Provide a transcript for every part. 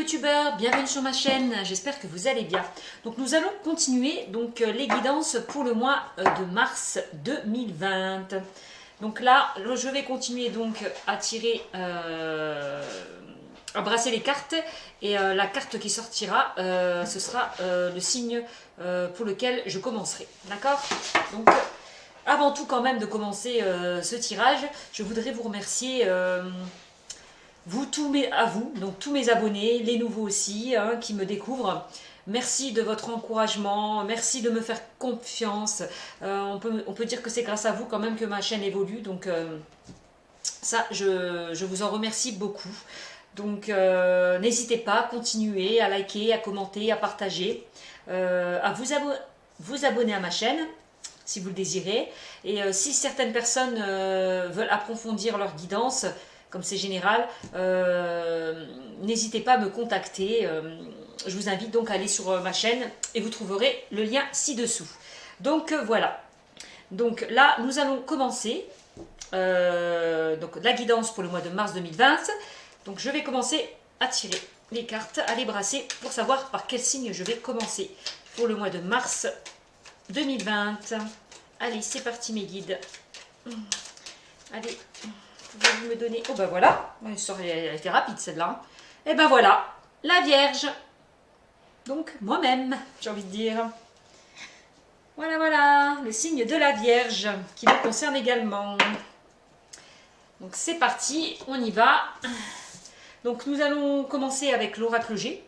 youtubeurs, bienvenue sur ma chaîne, j'espère que vous allez bien. Donc nous allons continuer les guidances pour le mois de mars 2020. Donc là, je vais continuer à tirer, à brasser les cartes et la carte qui sortira, ce sera le signe pour lequel je commencerai. D'accord? Donc avant tout quand même de commencer ce tirage, je voudrais vous remercier tous mes abonnés, les nouveaux aussi, qui me découvrent. Merci de votre encouragement, merci de me faire confiance. On peut dire que c'est grâce à vous quand même que ma chaîne évolue, donc ça, je vous en remercie beaucoup. Donc n'hésitez pas à continuer, à liker, à commenter, à partager, à vous abonner à ma chaîne, si vous le désirez. Et si certaines personnes veulent approfondir leur guidance, comme c'est général, n'hésitez pas à me contacter. Je vous invite donc à aller sur ma chaîne et vous trouverez le lien ci-dessous. Donc voilà. Donc là, nous allons commencer la guidance pour le mois de mars 2020. Donc je vais commencer à tirer les cartes, à les brasser pour savoir par quel signe je vais commencer pour le mois de mars 2020. Allez, c'est parti mes guides. Allez. Vous me donner... Oh ben voilà, elle était rapide celle-là. Et ben voilà, la Vierge. Donc moi-même, j'ai envie de dire. Voilà, voilà, le signe de la Vierge qui me concerne également. Donc c'est parti, on y va. Donc nous allons commencer avec l'oracle G.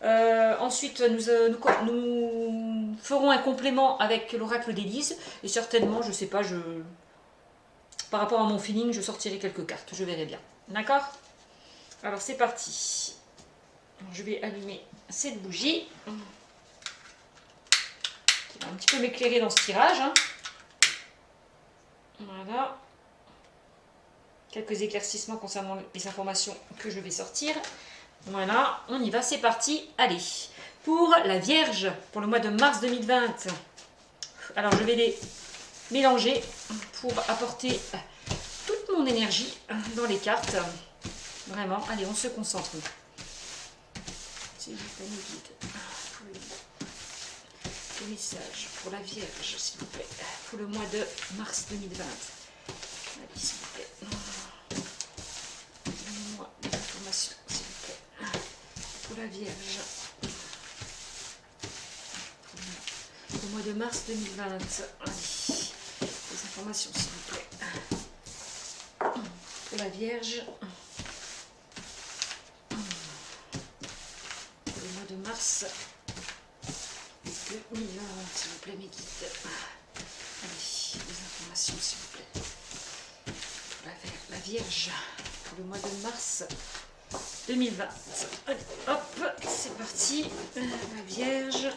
Ensuite, nous ferons un complément avec l'oracle d'Élise. Et certainement, je sais pas, par rapport à mon feeling, je sortirai quelques cartes, je verrai bien. D'accord? Alors c'est parti. Je vais allumer cette bougie qui va un petit peu m'éclairer dans ce tirage. Voilà. Quelques éclaircissements concernant les informations que je vais sortir. Voilà, on y va, c'est parti. Allez, pour la Vierge, pour le mois de mars 2020. Alors je vais les mélanger pour apporter toute mon énergie dans les cartes. Vraiment, allez, on se concentre. S'il vous plaît, mes guides. Des messages pour la Vierge, s'il vous plaît, pour le mois de mars 2020. Allez, s'il vous plaît. Donnez-moi des informations, s'il vous plaît, pour la Vierge. Pour le mois de mars 2020. Allez. Des informations s'il vous plaît. Pour la Vierge. Pour le mois de mars 2020, s'il vous plaît mes guides. Allez, des informations s'il vous plaît. Pour la Vierge. Pour le mois de mars 2020. Allez, hop, c'est parti. La Vierge.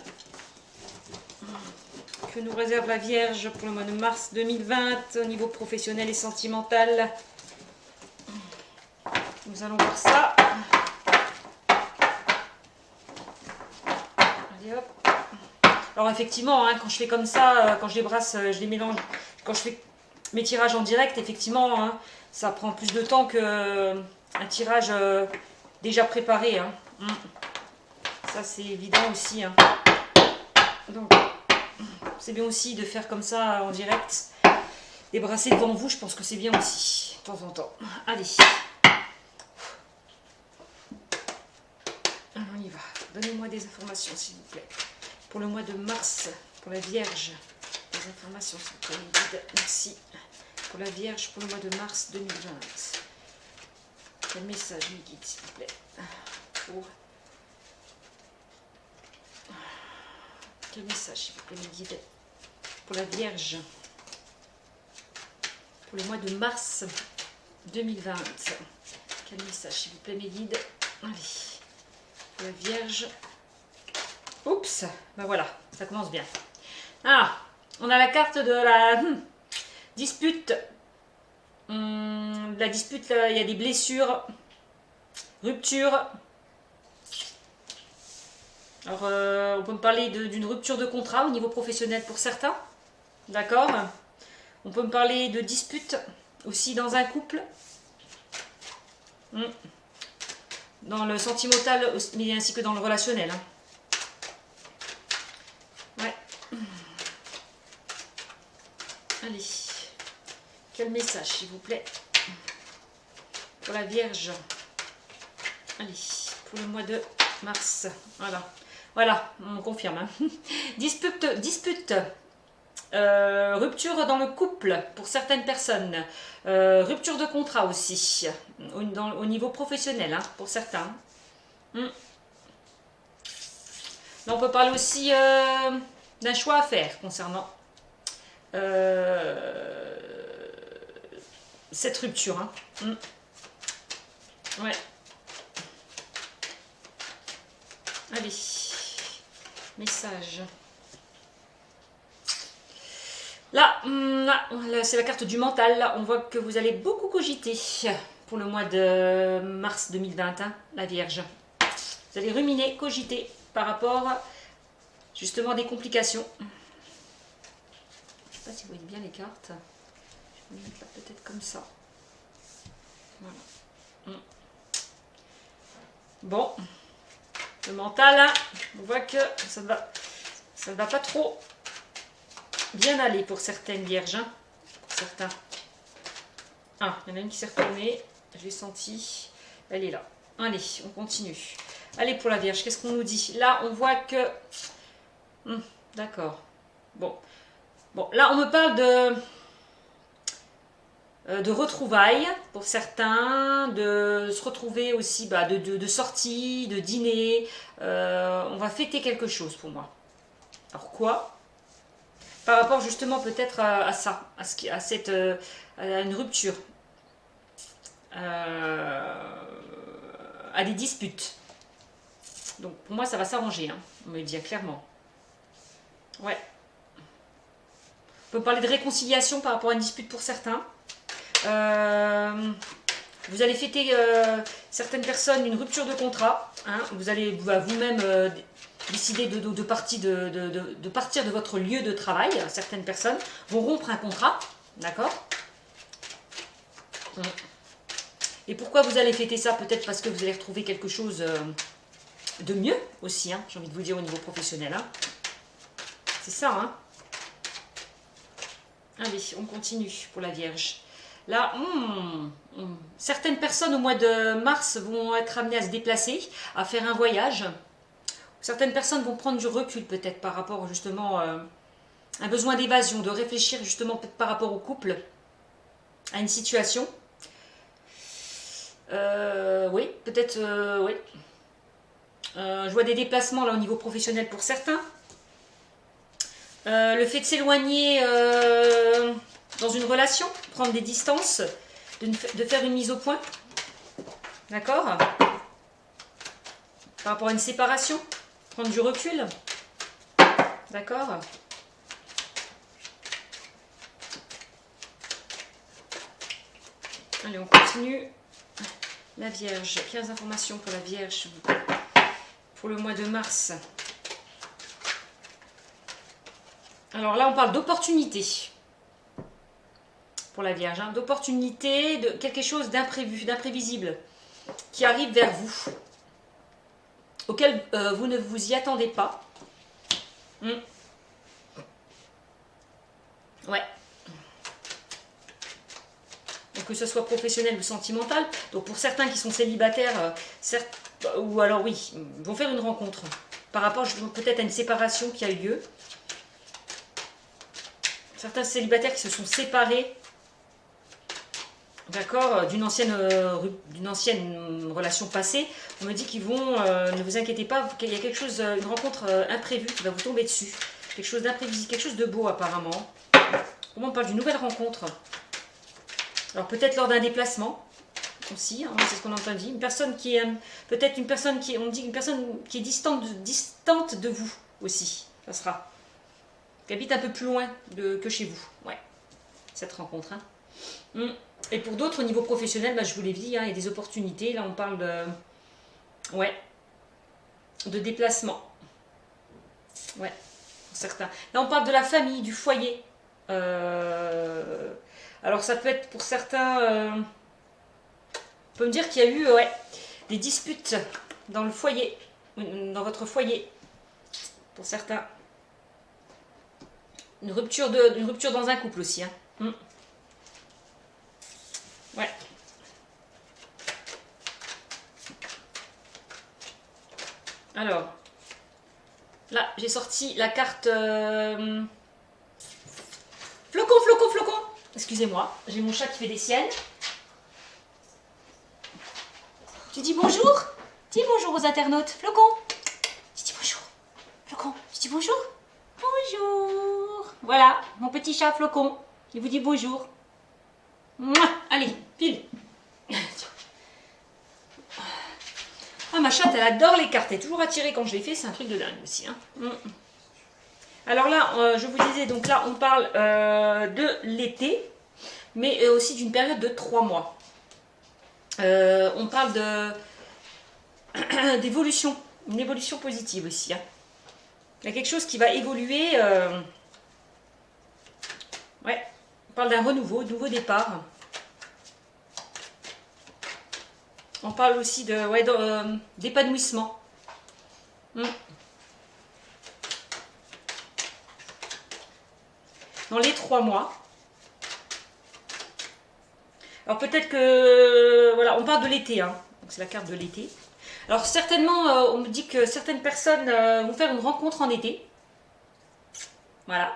Que nous réserve la Vierge pour le mois de mars 2020 au niveau professionnel et sentimental. Nous allons voir ça. Allez hop. Alors effectivement, quand je fais comme ça, quand je les brasse, je les mélange. Quand je fais mes tirages en direct, effectivement, ça prend plus de temps qu'un tirage déjà préparé. Ça c'est évident aussi. Donc c'est bien aussi de faire comme ça en direct. Les brasser devant vous, je pense que c'est bien aussi, de temps en temps. Allez. Alors, on y va. Donnez-moi des informations, s'il vous plaît. Pour le mois de mars, pour la Vierge. Des informations, s'il vous plaît, mes guides. Merci. Pour la Vierge, pour le mois de mars 2020. Quel message, mes guides, s'il vous plaît. Quel message, s'il vous plaît, mes guides. Pour la Vierge. Pour le mois de mars 2020. Quel message, s'il vous plaît, mes guides. Allez. Pour la Vierge. Oups. Ben voilà, ça commence bien. Ah, on a la carte de la dispute. La dispute, là, il y a des blessures. Rupture. Alors, on peut me parler d'une rupture de contrat au niveau professionnel pour certains. D'accord. On peut me parler de dispute aussi dans un couple. dans le sentimental, mais ainsi que dans le relationnel. Hein. Ouais. Allez. Quel message, s'il vous plaît, pour la Vierge. Allez, pour le mois de mars. Voilà. Voilà, on confirme. Hein. Dispute. Rupture dans le couple pour certaines personnes. Rupture de contrat aussi, au niveau professionnel, hein, pour certains. Là, on peut parler aussi d'un choix à faire concernant cette rupture. Hein. Ouais. Allez, message. Là, c'est la carte du mental. Là, on voit que vous allez beaucoup cogiter pour le mois de mars 2020, hein, la Vierge. Vous allez ruminer, cogiter par rapport justement à des complications. Je ne sais pas si vous voyez bien les cartes. Je vais mettre là peut-être comme ça. Voilà. Bon, le mental, hein, on voit que ça ne va pas trop bien aller pour certaines Vierges, hein, pour certains. Ah, il y en a une qui s'est retournée, je l'ai sentie, elle est là. Allez, on continue. Allez pour la Vierge, qu'est-ce qu'on nous dit? Là, on voit que... D'accord. Bon, là, on me parle de retrouvailles pour certains, de se retrouver aussi, de sorties, de dîner. On va fêter quelque chose pour moi. Alors quoi? Par rapport justement peut-être à ça, à une rupture, à des disputes. Donc pour moi ça va s'arranger, hein, on me le dit clairement. Ouais. On peut parler de réconciliation par rapport à une dispute pour certains. Vous allez fêter certaines personnes une rupture de contrat. Hein, vous allez vous-même décider de partir de votre lieu de travail. Certaines personnes vont rompre un contrat. D'accord? Et pourquoi vous allez fêter ça? Peut-être parce que vous allez retrouver quelque chose de mieux aussi. Hein, j'ai envie de vous dire au niveau professionnel. Hein. C'est ça. Hein. Allez, on continue pour la Vierge. Là, certaines personnes au mois de mars vont être amenées à se déplacer, à faire un voyage. Certaines personnes vont prendre du recul peut-être par rapport justement à un besoin d'évasion, de réfléchir justement peut-être par rapport au couple, à une situation. Oui, peut-être, oui. Je vois des déplacements là au niveau professionnel pour certains. Le fait de s'éloigner dans une relation, prendre des distances, de faire une mise au point. D'accord? Par rapport à une séparation, prendre du recul. D'accord? Allez, on continue. La Vierge, 15 informations pour la Vierge pour le mois de mars. Alors là, on parle d'opportunité pour la Vierge, hein, d'opportunité, de quelque chose d'imprévu, d'imprévisible qui arrive vers vous, auquel vous ne vous y attendez pas. Ouais. Donc, que ce soit professionnel ou sentimental. Donc pour certains qui sont célibataires, ou alors oui, vont faire une rencontre par rapport peut-être à une séparation qui a eu lieu. Certains célibataires qui se sont séparés, d'accord, d'une ancienne relation passée, on me dit qu'ils vont, ne vous inquiétez pas, qu'il y a quelque chose, une rencontre imprévue qui va vous tomber dessus. Quelque chose d'imprévisible, quelque chose de beau apparemment. On parle d'une nouvelle rencontre. Alors peut-être lors d'un déplacement aussi, hein, c'est ce qu'on a entendu. Une personne qui est, peut-être une personne qui, on dit une personne qui est distante de vous aussi, ça sera. Qui habite un peu plus loin que chez vous. Ouais, cette rencontre. Hein. Et pour d'autres, au niveau professionnel, je vous l'ai dit, hein, il y a des opportunités. Là, on parle de déplacement. Ouais, pour certains. Là, on parle de la famille, du foyer. Alors, ça peut être pour certains... on peut me dire qu'il y a eu des disputes dans le foyer, dans votre foyer, pour certains. Une rupture dans un couple aussi. Hein. Ouais. Alors, là, j'ai sorti la carte flocon, flocon, flocon. Excusez-moi, j'ai mon chat qui fait des siennes. Tu dis bonjour? Dis bonjour aux internautes. Flocon, tu dis bonjour. Flocon, tu dis bonjour? Bonjour. Voilà, mon petit chat Flocon. Il vous dit bonjour. Mouah. Allez, file. Ah, ma chatte, elle adore les cartes. Elle est toujours attirée quand je les fais. C'est un truc de dingue aussi. Hein. Alors là, je vous disais, donc là, on parle de l'été, mais aussi d'une période de 3 mois. On parle d'évolution, une évolution positive aussi. Hein. Il y a quelque chose qui va évoluer. Ouais, on parle d'un renouveau, nouveau départ. On parle aussi d'épanouissement. Dans les 3 mois. Alors peut-être que, voilà, on parle de l'été, hein. Donc c'est la carte de l'été. Alors certainement, on me dit que certaines personnes vont faire une rencontre en été. Voilà,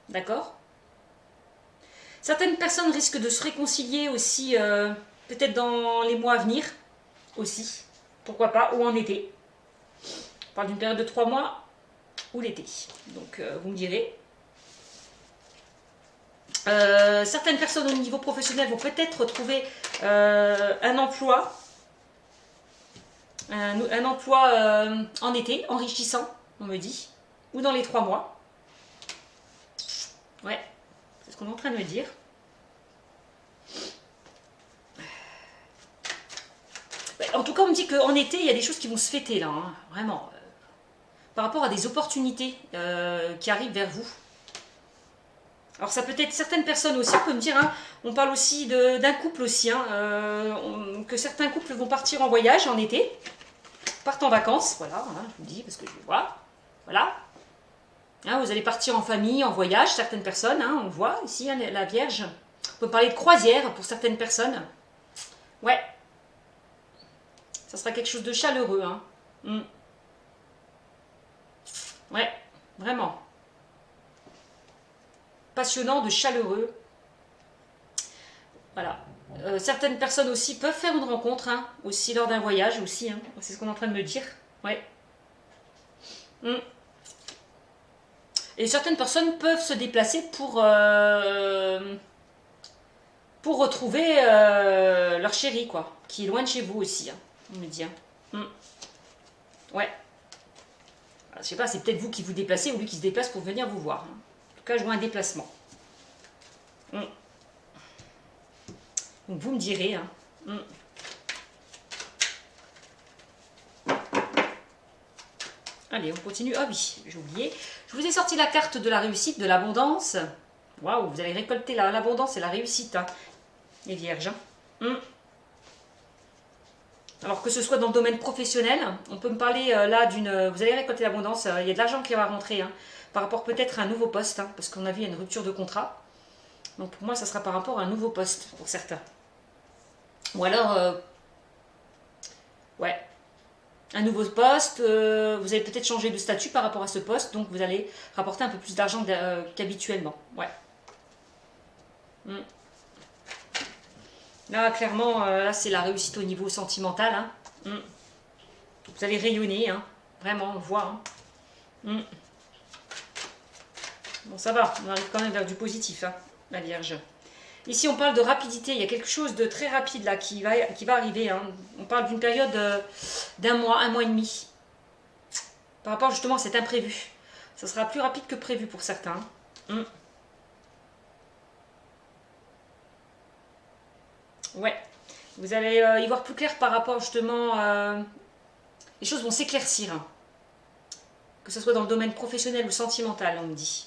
d'accord. Certaines personnes risquent de se réconcilier aussi, peut-être dans les mois à venir, aussi. Pourquoi pas, ou en été. On parle d'une période de 3 mois ou l'été. Donc vous me direz. Certaines personnes au niveau professionnel vont peut-être trouver un emploi, un emploi en été, enrichissant, on me dit, ou dans les 3 mois. Ouais, c'est ce qu'on est en train de me dire. En tout cas, on me dit qu'en été, il y a des choses qui vont se fêter là, hein, vraiment, par rapport à des opportunités qui arrivent vers vous. Alors ça peut être certaines personnes aussi, on peut me dire, hein, on parle aussi d'un couple aussi, hein, que certains couples vont partir en voyage en été, partent en vacances, voilà, hein, je vous dis parce que je le vois, voilà. Hein, vous allez partir en famille, en voyage, certaines personnes, hein, on le voit ici, hein, la Vierge. On peut parler de croisière pour certaines personnes. Ouais. Ça sera quelque chose de chaleureux. Hein. Ouais, vraiment. Passionnant, de chaleureux. Voilà. Certaines personnes aussi peuvent faire une rencontre, hein, aussi lors d'un voyage aussi. Hein. C'est ce qu'on est en train de me dire. Ouais. Et certaines personnes peuvent se déplacer pour retrouver leur chéri, quoi, qui est loin de chez vous aussi, hein, on me dit. Hein. Ouais. Je sais pas, c'est peut-être vous qui vous déplacez ou lui qui se déplace pour venir vous voir. Hein. En tout cas, je vois un déplacement. Donc vous me direz. Hein. Allez, on continue. Ah oui, j'ai oublié. Je vous ai sorti la carte de la réussite, de l'abondance. Waouh, vous allez récolter l'abondance et la réussite, hein, les vierges. Alors que ce soit dans le domaine professionnel, on peut me parler là d'une... Vous allez récolter l'abondance, il y a de l'argent qui va rentrer, hein, par rapport peut-être à un nouveau poste, hein, parce qu'on a vu une rupture de contrat. Donc pour moi, ça sera par rapport à un nouveau poste, pour certains. Ou alors, ouais, un nouveau poste, vous allez peut-être changer de statut par rapport à ce poste, donc vous allez rapporter un peu plus d'argent qu'habituellement. Ouais. Là, clairement, là, c'est la réussite au niveau sentimental. Hein. Vous allez rayonner, hein. Vraiment, on voit. Hein. Bon, ça va, on arrive quand même vers du positif, hein, la Vierge. Ici, on parle de rapidité. Il y a quelque chose de très rapide là qui va arriver. Hein. On parle d'une période d'un mois, 1 mois et demi. Par rapport justement à cet imprévu. Ça sera plus rapide que prévu pour certains. Ouais. Vous allez y voir plus clair par rapport justement... les choses vont s'éclaircir. Hein. Que ce soit dans le domaine professionnel ou sentimental, on me dit.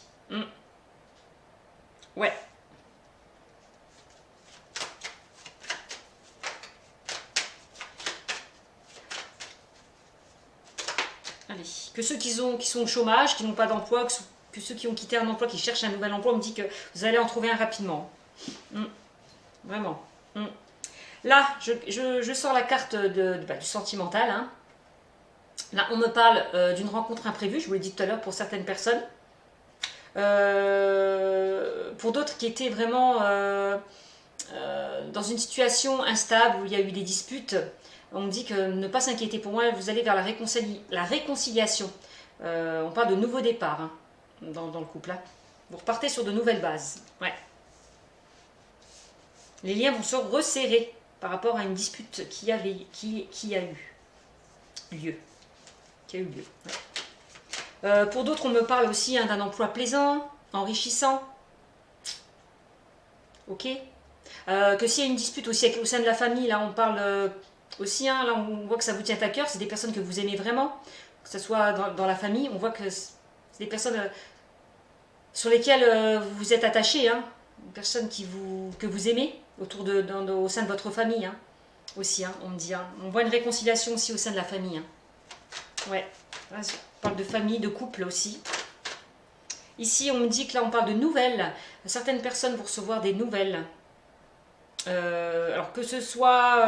Ouais. Allez, que ceux qui sont au chômage, qui n'ont pas d'emploi, que ceux qui ont quitté un emploi, qui cherchent un nouvel emploi, on me dit que vous allez en trouver un rapidement. Vraiment. Là, je sors la carte du sentimental. Hein. Là, on me parle d'une rencontre imprévue, je vous l'ai dit tout à l'heure pour certaines personnes. Pour d'autres qui étaient vraiment dans une situation instable où il y a eu des disputes, on me dit que ne pas s'inquiéter pour moi, vous allez vers la réconciliation. On parle de nouveau départ hein, dans le couple. Là. Vous repartez sur de nouvelles bases. Ouais. Les liens vont se resserrer par rapport à une dispute qui a eu lieu. Ouais. Pour d'autres, on me parle aussi hein, d'un emploi plaisant, enrichissant. Ok. Que s'il y a une dispute aussi au sein de la famille, là on parle aussi, hein, là on voit que ça vous tient à cœur, c'est des personnes que vous aimez vraiment, que ce soit dans la famille, on voit que c'est des personnes sur lesquelles vous vous êtes attaché, hein, des personnes que vous aimez au sein de votre famille hein, aussi, hein, on me dit. Hein. On voit une réconciliation aussi au sein de la famille. Hein. Ouais, on parle de famille, de couple aussi. Ici, on me dit que là, on parle de nouvelles. Certaines personnes vont recevoir des nouvelles. Alors que ce soit...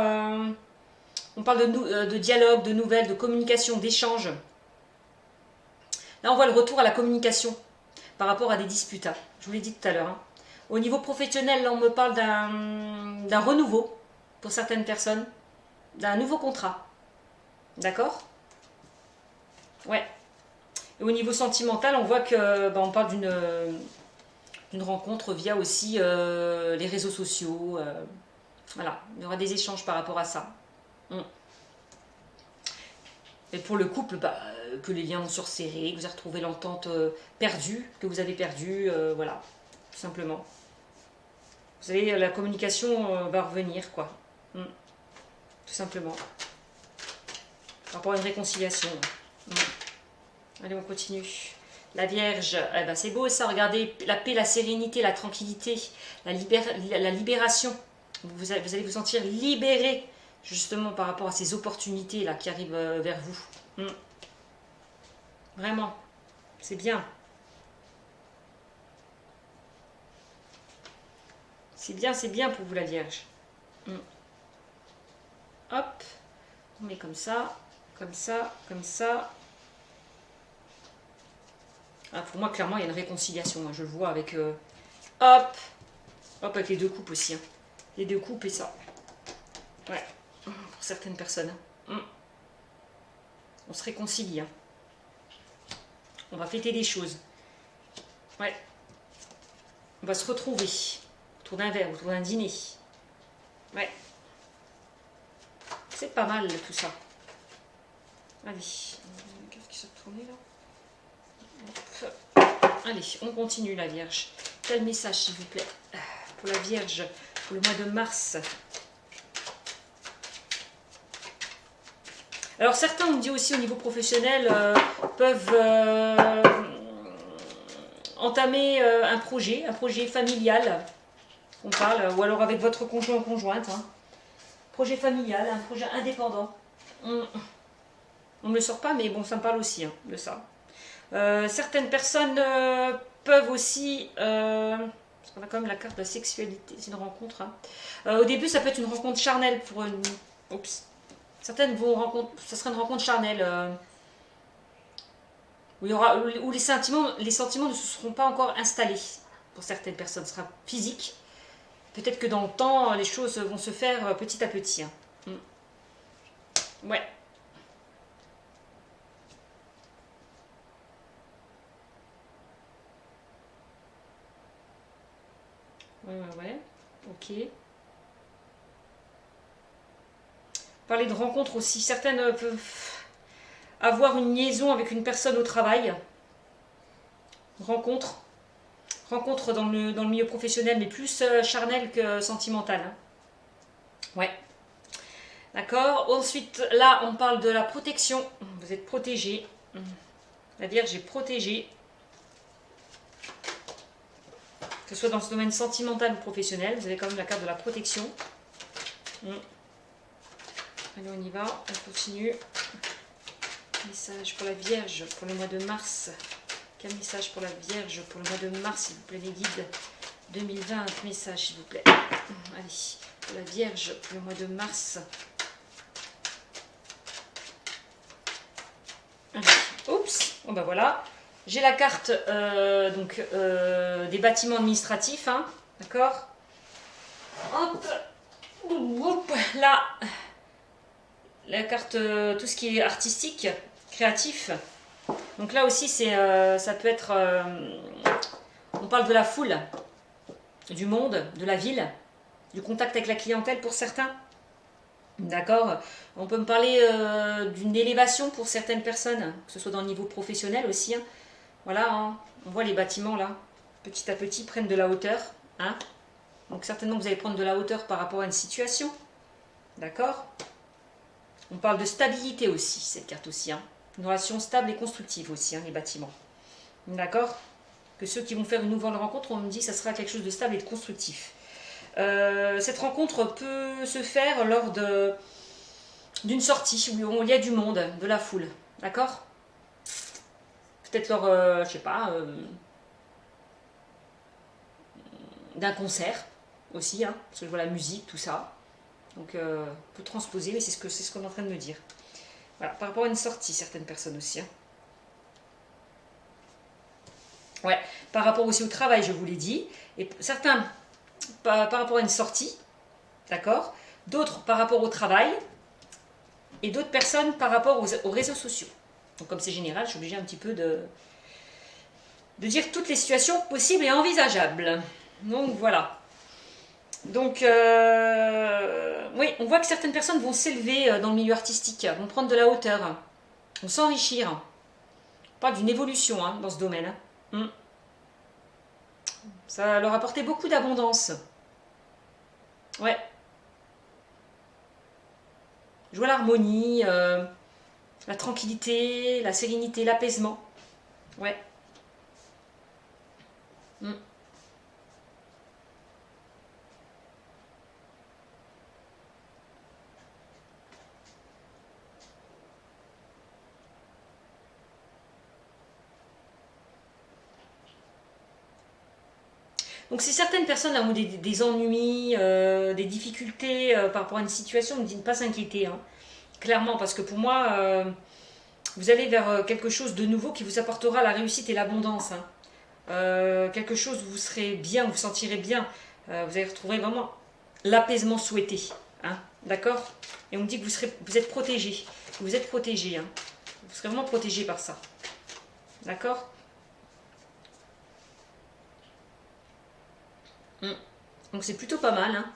on parle de dialogue, de nouvelles, de communication, d'échange. Là, on voit le retour à la communication par rapport à des disputes. Hein. Je vous l'ai dit tout à l'heure. Hein. Au niveau professionnel, là, on me parle d'un renouveau pour certaines personnes. D'un nouveau contrat. D'accord ? Ouais. Et au niveau sentimental, on voit que on parle d'une rencontre via aussi les réseaux sociaux. Voilà, il y aura des échanges par rapport à ça. Et pour le couple, que les liens vont se resserrer, que vous avez retrouvé l'entente perdue, que vous avez perdue, voilà, tout simplement. Vous savez, la communication va revenir, quoi. Tout simplement. Par rapport à une réconciliation. Allez, on continue. La Vierge, eh ben, c'est beau ça, regardez, la paix, la sérénité, la tranquillité, la libération. Vous allez vous sentir libéré, justement, par rapport à ces opportunités là qui arrivent vers vous. Vraiment, c'est bien. C'est bien pour vous la Vierge. Hop, on met comme ça, comme ça, comme ça. Ah, pour moi, clairement, il y a une réconciliation. Hein, je le vois avec... hop, avec les deux coupes aussi. Hein. Les deux coupes et ça. Ouais, pour certaines personnes. On se réconcilie. Hein. On va fêter des choses. Ouais. On va se retrouver. Autour d'un verre, autour d'un dîner. Ouais. C'est pas mal tout ça. Allez. Qu'est-ce qui s'est tourné là? Allez, on continue la Vierge. Quel message s'il vous plaît pour la Vierge, pour le mois de mars. Alors certains, on me dit aussi au niveau professionnel, peuvent entamer un projet familial. On parle, ou alors avec votre conjoint ou conjointe. Hein. Projet familial, un projet indépendant. On ne me le sort pas, mais bon, ça me parle aussi hein, de ça. Certaines personnes peuvent aussi, parce qu'on a quand même la carte de la sexualité, c'est une rencontre. Hein. Au début, ça peut être une rencontre charnelle pour une. Oups. Certaines vont rencontrer, ça sera une rencontre charnelle où les sentiments ne se seront pas encore installés pour certaines personnes. Ce sera physique. Peut-être que dans le temps, les choses vont se faire petit à petit. Hein. Ouais. Ouais, ok. Parler de rencontres aussi. Certaines peuvent avoir une liaison avec une personne au travail. Rencontre dans le milieu professionnel, mais plus charnel que sentimental. Hein. Ouais. D'accord. Ensuite, là, on parle de la protection. Vous êtes protégé. La Vierge est protégée. Que ce soit dans ce domaine sentimental ou professionnel, vous avez quand même la carte de la protection. Allez, on y va, on continue. Message pour la Vierge pour le mois de mars. Quel message pour la Vierge pour le mois de mars, s'il vous plaît, les guides 2020. Message, s'il vous plaît. Allez, pour la Vierge pour le mois de mars. Allez. Oups, bon ben voilà. J'ai la carte des bâtiments administratifs, hein, d'accord. Hop, hop, là, la carte, tout ce qui est artistique, créatif. Donc là aussi, ça peut être, on parle de la foule, du monde, de la ville, du contact avec la clientèle pour certains. D'accord. On peut me parler d'une élévation pour certaines personnes, que ce soit dans le niveau professionnel aussi. Hein. Voilà, hein. On voit les bâtiments là, petit à petit, prennent de la hauteur. Hein. Donc certainement vous allez prendre de la hauteur par rapport à une situation. D'accord. On parle de stabilité aussi, cette carte aussi. Hein. Une relation stable et constructive aussi, hein, les bâtiments. D'accord. Que ceux qui vont faire une nouvelle rencontre, on me dit que ça sera quelque chose de stable et de constructif. Cette rencontre peut se faire lors d'une sortie où il y a du monde, de la foule. D'accord. Peut-être lors, je sais pas, d'un concert aussi, hein, parce que je vois la musique, tout ça. Donc, on peut transposer, mais c'est ce qu'on est en train de me dire. Voilà, par rapport à une sortie, certaines personnes aussi. Hein. Ouais, par rapport aussi au travail, je vous l'ai dit. Et certains, par rapport à une sortie, d'accord. D'autres, par rapport au travail. Et d'autres personnes, par rapport aux réseaux sociaux. Donc, comme c'est général, je suis obligée un petit peu de dire toutes les situations possibles et envisageables. Donc, voilà. Donc, oui, on voit que certaines personnes vont s'élever dans le milieu artistique, vont prendre de la hauteur, vont s'enrichir. On parle d'une évolution hein, dans ce domaine. Hein. Ça va leur apporter beaucoup d'abondance. Ouais. Je vois l'harmonie, la tranquillité, la sérénité, l'apaisement. Ouais. Donc si certaines personnes là, ont des ennuis, des difficultés par rapport à une situation, on me dit de ne pas s'inquiéter. Hein. Clairement, parce que pour moi, vous allez vers quelque chose de nouveau qui vous apportera la réussite et l'abondance. Hein. Quelque chose où vous serez bien, vous vous sentirez bien. Vous allez retrouver vraiment l'apaisement souhaité. Hein. D'accord. Et on me dit que vous êtes protégé. Vous êtes protégé. Hein. Vous serez vraiment protégé par ça. D'accord. Donc c'est plutôt pas mal. Hein.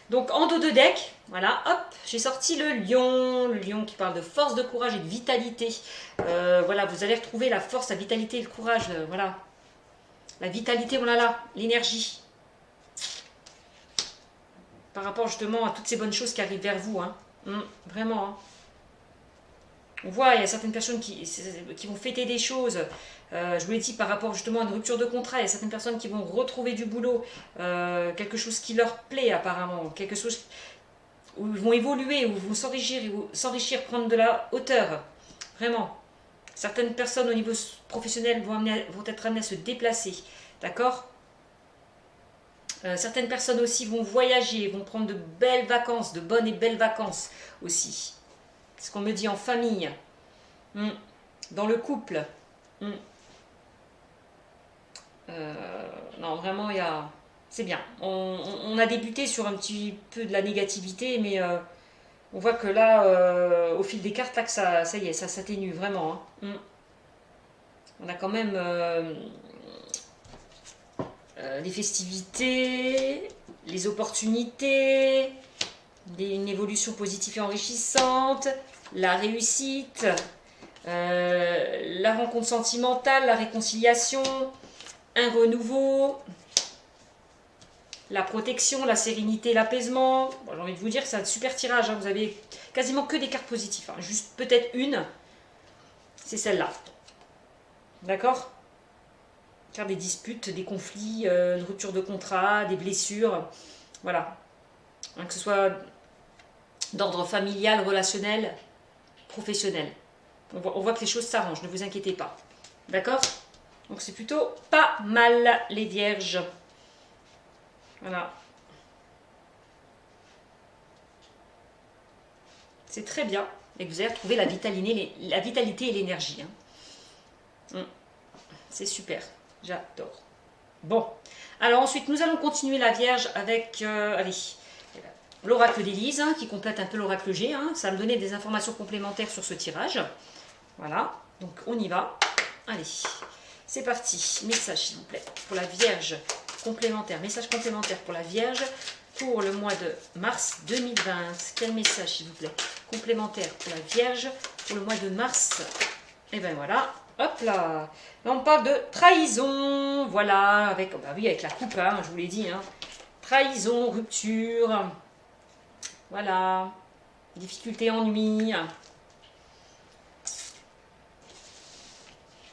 Donc en dos de deck, voilà, hop, j'ai sorti le lion qui parle de force, de courage et de vitalité. Voilà, vous allez retrouver la force, la vitalité et le courage, voilà. La vitalité, voilà là, l'énergie. Par rapport justement à toutes ces bonnes choses qui arrivent vers vous. Hein. Vraiment. Hein. On voit, il y a certaines personnes qui vont fêter des choses. Je vous l'ai dit par rapport justement à une rupture de contrat. Il y a certaines personnes qui vont retrouver du boulot. Quelque chose qui leur plaît apparemment. Quelque chose où ils vont évoluer, où ils vont s'enrichir, prendre de la hauteur. Vraiment. Certaines personnes au niveau professionnel vont être amenées à se déplacer. D'accord. Certaines personnes aussi vont voyager, vont prendre de belles vacances, de bonnes et belles vacances aussi. C'est ce qu'on me dit en famille, dans le couple. Non, vraiment, c'est bien. On a débuté sur un petit peu de la négativité, mais on voit que là, au fil des cartes, là, que ça y est, ça s'atténue vraiment. Hein. On a quand même les festivités, les opportunités, une évolution positive et enrichissante, la réussite, la rencontre sentimentale, la réconciliation, un renouveau, la protection, la sérénité, l'apaisement. Bon, j'ai envie de vous dire, c'est un super tirage. Hein. Vous avez quasiment que des cartes positives. Hein. Juste peut-être une, c'est celle-là. D'accord ? Faire des disputes, des conflits, une rupture de contrat, des blessures. Voilà. Hein, que ce soit d'ordre familial, relationnel, professionnel. On voit que les choses s'arrangent, ne vous inquiétez pas. D'accord? Donc c'est plutôt pas mal, les vierges. Voilà. C'est très bien. Et vous allez retrouver la vitalité et l'énergie. Hein. C'est super. J'adore. Bon. Alors ensuite, nous allons continuer la Vierge avec l'oracle d'Élise, hein, qui complète un peu l'oracle G. Hein. Ça va me donner des informations complémentaires sur ce tirage. Voilà. Donc on y va. Allez. C'est parti. Message, s'il vous plaît, pour la Vierge complémentaire. Message complémentaire pour la Vierge pour le mois de mars 2020. Quel message, s'il vous plaît, complémentaire pour la Vierge pour le mois de mars? Et ben voilà. Hop là. Là, on parle de trahison. Voilà. Avec, bah oui, avec la coupe, hein, je vous l'ai dit. Hein. Trahison, rupture. Voilà. Difficulté, ennui.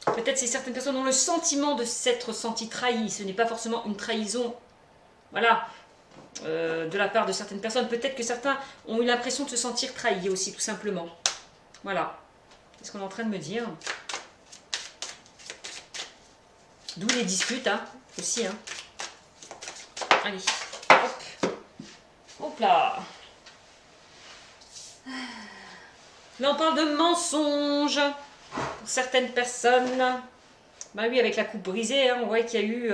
Peut-être c'est certaines personnes ont le sentiment de s'être senti trahi. Ce n'est pas forcément une trahison, voilà, de la part de certaines personnes. Peut-être que certains ont eu l'impression de se sentir trahis aussi, tout simplement. Voilà. C'est ce qu'on est en train de me dire. D'où les disputes, hein, aussi. Hein. Allez, hop. Hop là. Là, on parle de mensonges. Pour certaines personnes, bah oui, avec la coupe brisée, hein, on voit qu'il y a eu,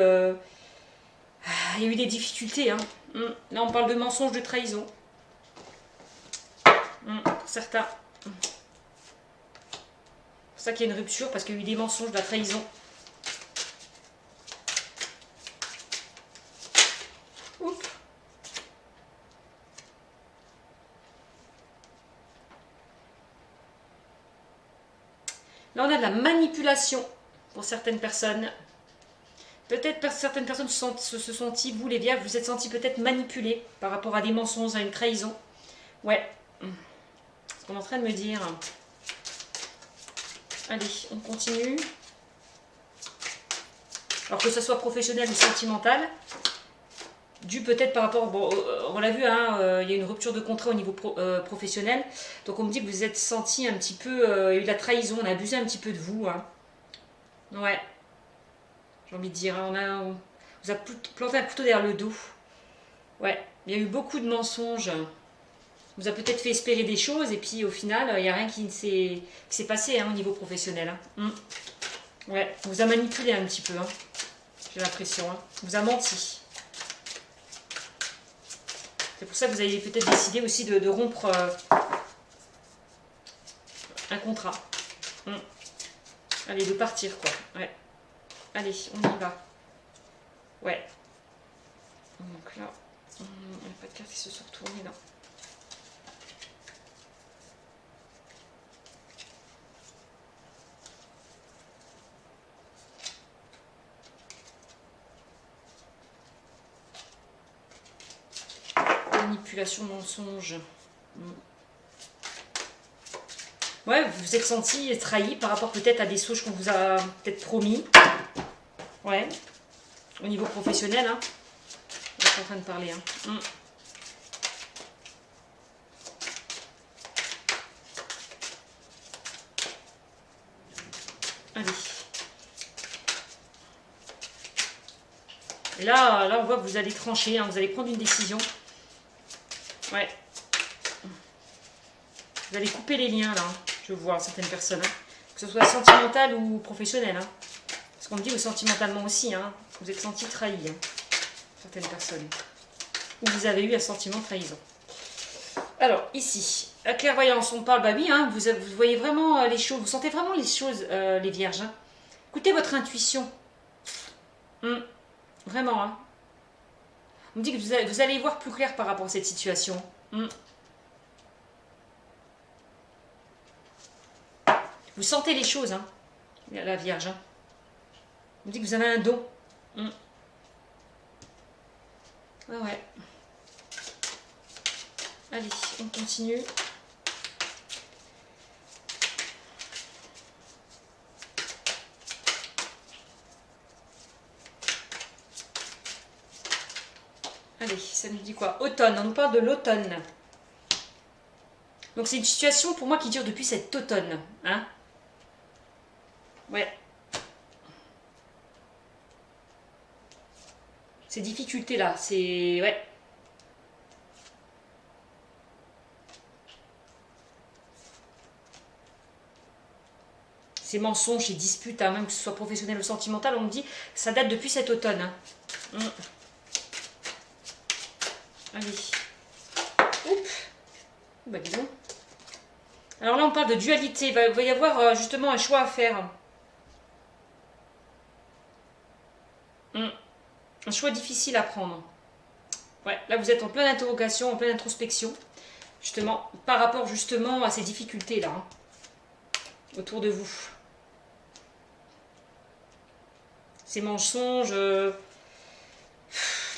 des difficultés. Hein. Là, on parle de mensonges, de trahison. Pour certains. C'est pour ça qu'il y a une rupture, parce qu'il y a eu des mensonges, de la trahison. Oups. Là, on a de la manipulation pour certaines personnes. Peut-être certaines personnes se sont senties, vous les vierges, vous êtes sentis peut-être manipulés par rapport à des mensonges, à une trahison. Ouais. C'est ce qu'on est en train de me dire. Allez, on continue. Alors que ce soit professionnel ou sentimental, dû peut-être par rapport, bon, on l'a vu, hein, il y a une rupture de contrat au niveau professionnel, donc on me dit que vous êtes senti un petit peu, il y a eu de la trahison, on a abusé un petit peu de vous, hein. Ouais, j'ai envie de dire, hein, on vous a planté un couteau derrière le dos, ouais, il y a eu beaucoup de mensonges, on vous a peut-être fait espérer des choses, et puis au final, il n'y a rien qui s'est passé, hein, au niveau professionnel, hein. Ouais, on vous a manipulé un petit peu, hein. J'ai l'impression, hein. On vous a menti. C'est pour ça que vous avez peut-être décidé aussi de rompre un contrat. Allez, de partir, quoi. Ouais. Allez, on y va. Ouais. Donc là, il n'y a pas de cartes qui se sont retournées, là. Manipulation, mensonge. Ouais, vous vous êtes senti trahi par rapport peut-être à des choses qu'on vous a peut-être promis. Ouais. Au niveau professionnel, hein. On est en train de parler, hein. Allez. Et là, on voit que vous allez trancher, hein, vous allez prendre une décision. Ouais. Vous allez couper les liens, là. Je vois certaines personnes. Hein. Que ce soit sentimental ou professionnel. Hein. Parce qu'on me dit sentimentalement aussi. Hein. Vous êtes senti trahi. Hein. Certaines personnes. Ou vous avez eu un sentiment de trahison. Alors, ici, la clairvoyance, on parle, bah oui, hein, vous voyez vraiment les choses. Vous sentez vraiment les choses, les vierges. Hein. Écoutez votre intuition. Vraiment, hein. On me dit que vous allez y voir plus clair par rapport à cette situation. Vous sentez les choses, hein, la Vierge. Hein. On me dit que vous avez un don. Ah ouais. Allez, on continue. Allez, ça nous dit quoi? Automne, on nous parle de l'automne. Donc c'est une situation pour moi qui dure depuis cet automne. Hein. Ouais. Ces difficultés-là, c'est... Ouais. Ces mensonges, ces disputes, hein, même que ce soit professionnel ou sentimental, on me dit que ça date depuis cet automne. Hein. Allez. Oups. Bah dis donc. Alors là, on parle de dualité. Il va y avoir justement un choix à faire. Un choix difficile à prendre. Ouais, là, vous êtes en pleine interrogation, en pleine introspection. Justement, par rapport justement à ces difficultés-là. Hein, autour de vous. Ces mensonges,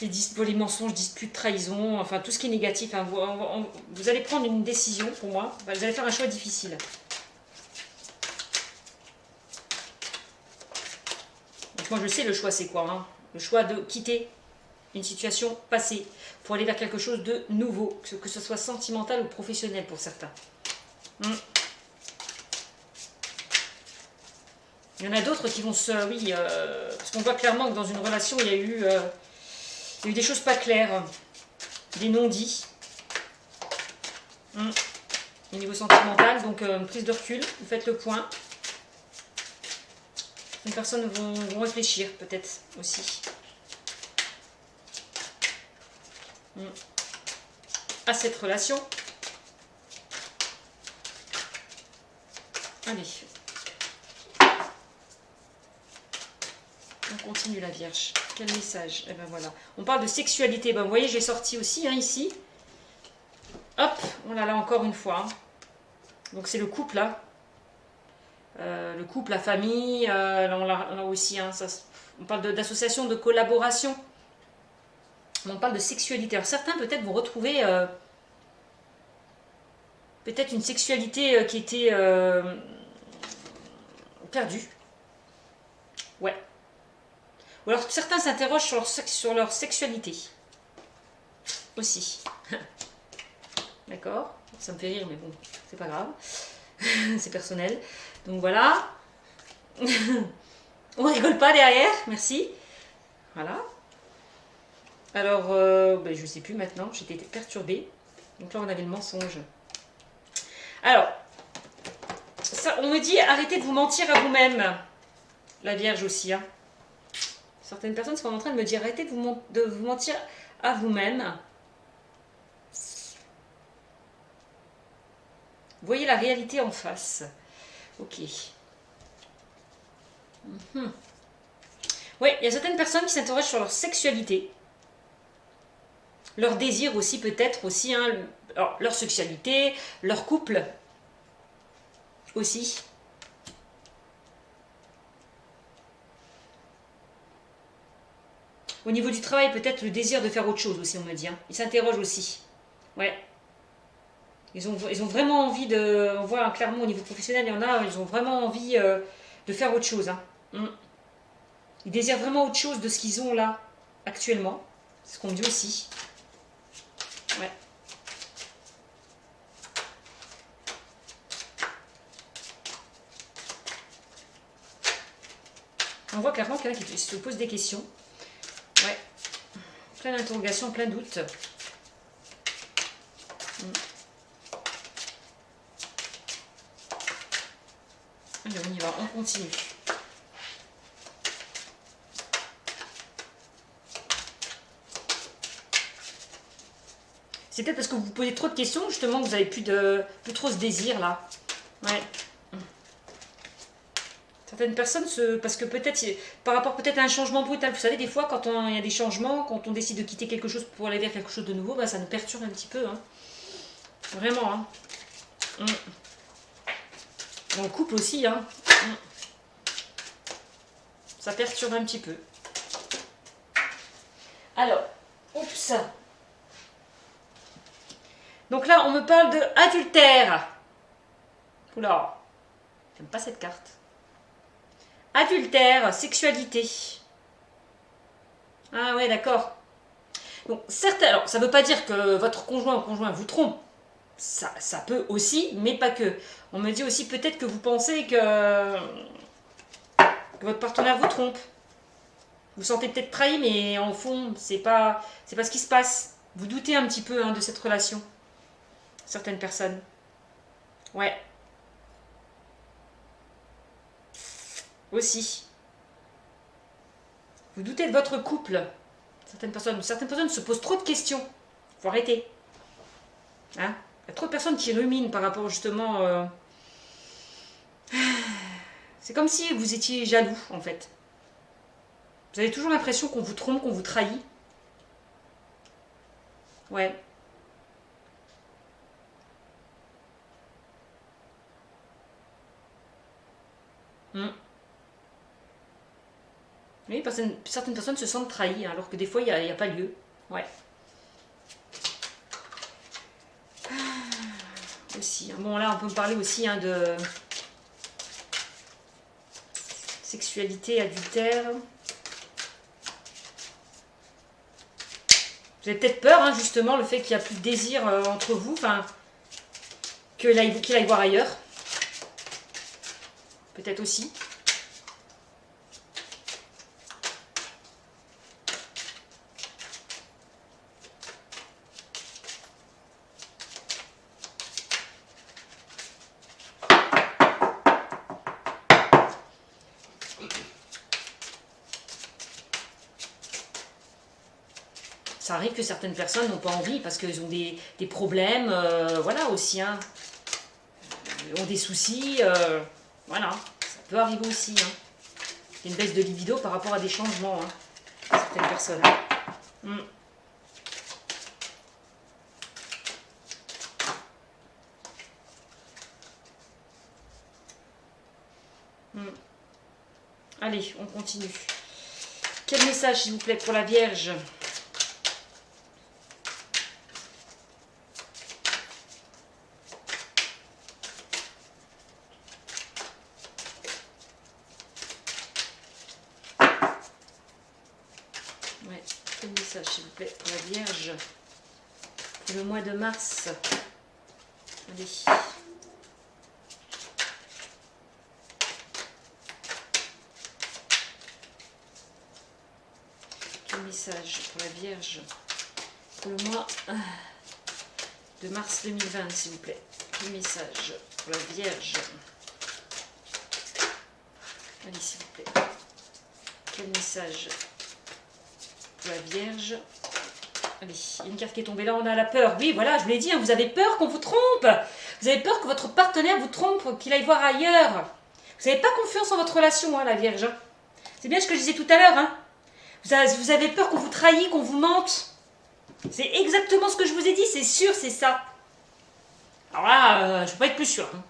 les mensonges, disputes, trahisons, enfin tout ce qui est négatif. Hein, vous allez prendre une décision pour moi. Vous allez faire un choix difficile. Donc moi je sais le choix c'est quoi. Hein, le choix de quitter une situation passée pour aller vers quelque chose de nouveau. Que ce soit sentimental ou professionnel pour certains. Il y en a d'autres qui vont se... Oui, parce qu'on voit clairement que dans une relation, il y a eu des choses pas claires, des non-dits. Au niveau sentimental, donc une prise de recul, vous faites le point. Les personnes vont réfléchir peut-être aussi. À cette relation. Allez. On continue la Vierge. Quel message? Eh ben voilà. On parle de sexualité. Ben, vous voyez, j'ai sorti aussi hein, ici. Hop, on l'a là encore une fois. Hein. Donc c'est le couple là. Le couple, la famille. Là, on l'a aussi. Hein, ça, on parle d'association, de collaboration. On parle de sexualité. Alors certains peut-être vont retrouver peut-être une sexualité qui était perdue. Ouais. Ou alors certains s'interrogent sur leur sexualité. Aussi. D'accord? Ça me fait rire, mais bon, c'est pas grave. C'est personnel. Donc voilà. On rigole pas derrière, merci. Voilà. Alors, ben, je sais plus maintenant, j'étais perturbée. Donc là, on avait le mensonge. Alors, ça, on me dit arrêtez de vous mentir à vous-même. La Vierge aussi, hein. Certaines personnes sont en train de me dire arrêtez de vous mentir à vous-même. Voyez la réalité en face. Ok. Oui, il y a certaines personnes qui s'interrogent sur leur sexualité. Leur désir aussi peut-être aussi. Hein, alors, leur sexualité, leur couple aussi. Au niveau du travail, peut-être le désir de faire autre chose aussi, on me dit. Hein. Ils s'interrogent aussi. Ouais. Ils ont vraiment envie de... On voit hein, clairement au niveau professionnel, il y en a, ils ont vraiment envie de faire autre chose. Hein. Ils désirent vraiment autre chose de ce qu'ils ont là, actuellement. C'est ce qu'on me dit aussi. Ouais. On voit clairement qu'il y en a qui se posent des questions. Ouais. Plein d'interrogations, plein de doutes. Allez, on y va, on continue. C'est peut-être parce que vous vous posez trop de questions, justement, que vous n'avez plus trop ce désir, là. Ouais. Certaines personnes, parce que peut-être, par rapport peut-être à un changement brutal, vous savez, des fois, quand il y a des changements, quand on décide de quitter quelque chose pour aller vers quelque chose de nouveau, bah, ça nous perturbe un petit peu. Hein. Vraiment. Hein. Dans le couple aussi, hein. Ça perturbe un petit peu. Alors, oups. Donc là, on me parle de adultère. Oula, j'aime pas cette carte. Adultère, sexualité. Ah ouais, d'accord. Donc, certes, alors, ça ne veut pas dire que votre conjoint ou conjoint vous trompe. Ça peut aussi, mais pas que. On me dit aussi peut-être que vous pensez que que votre partenaire vous trompe. Vous sentez peut-être trahi, mais en fond, c'est pas ce qui se passe. Vous doutez un petit peu hein, de cette relation. Certaines personnes. Ouais. Aussi. Vous doutez de votre couple. Certaines personnes se posent trop de questions. Faut arrêter. Hein? Il y a trop de personnes qui ruminent par rapport justement... C'est comme si vous étiez jaloux, en fait. Vous avez toujours l'impression qu'on vous trompe, qu'on vous trahit. Ouais. Mm. Oui, certaines personnes se sentent trahies, hein, alors que des fois, il n'y a pas lieu. Ouais. Aussi. Bon, là, on peut me parler aussi hein, de sexualité, adultère. Vous avez peut-être peur, hein, justement, le fait qu'il n'y a plus de désir entre vous, enfin, qu'il aille voir ailleurs. Peut-être aussi. Ça arrive que certaines personnes n'ont pas envie parce qu'elles ont des problèmes, voilà aussi, hein. Ont des soucis, voilà, ça peut arriver aussi. Hein. Il y a une baisse de libido par rapport à des changements, hein, certaines personnes. Mm. Mm. Allez, on continue. Quel message, s'il vous plaît, pour la Vierge ? Ouais, quel message, s'il vous plaît, pour la Vierge ? Pour le mois de mars. Allez. Message pour la Vierge pour le mois de mars 2020, s'il vous plaît. Le message pour la Vierge. Allez, s'il vous plaît. Quel message pour la Vierge? Allez, il y a une carte qui est tombée là, on a la peur. Oui, voilà, je vous l'ai dit, hein, vous avez peur qu'on vous trompe. Vous avez peur que votre partenaire vous trompe, qu'il aille voir ailleurs. Vous n'avez pas confiance en votre relation, hein, la Vierge. C'est bien ce que je disais tout à l'heure, hein. Vous avez peur qu'on vous trahisse, qu'on vous mente. C'est exactement ce que je vous ai dit, c'est sûr, c'est ça. Alors là, je ne peux pas être plus sûre. Hein.